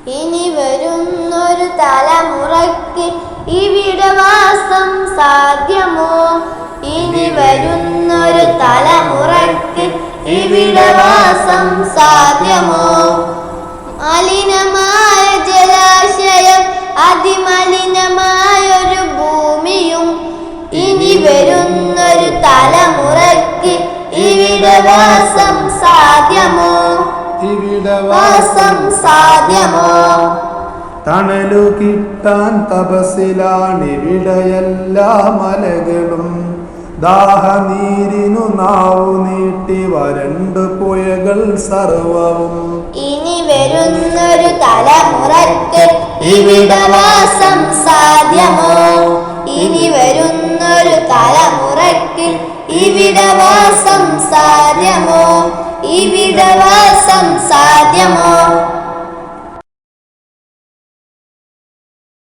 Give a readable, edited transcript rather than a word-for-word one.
ഇനി വരുന്നൊരു തലമുറയ്ക്ക് ഇവിടെ വാസം സാധ്യമോ? ഇനി വരുന്നൊരു തലമുറയ്ക്ക് ഇവിടെ വാസം സാധ്യമോ? മലിനമായ ജലാശയം, അതിമലിനമായൊരു ഭൂമിയും ഇനി വരുന്നൊരു തലമുറയ്ക്ക് ഇവിടെ വാസം സാധ്യമോ? ഇവിടെ വാസം സാധ്യമോ? തണലു കിട്ടാൻ തപസ്സിലാണിവിടെ എല്ലാ മലകളും. ദാഹനീരിനു നാവു നീട്ടി വരണ്ടു പുഴകൾ സർവവും. ഇനി വരുന്നൊരു തലമുറയ്ക്ക് ഇവിടെ വാസം സാധ്യമോ? ഇനി വരുന്നൊരു തലമുറയ്ക്ക് ഇവിടെ വാസം സാധ്യമോ? ഇവിടെ വാസം സാധ്യമോ?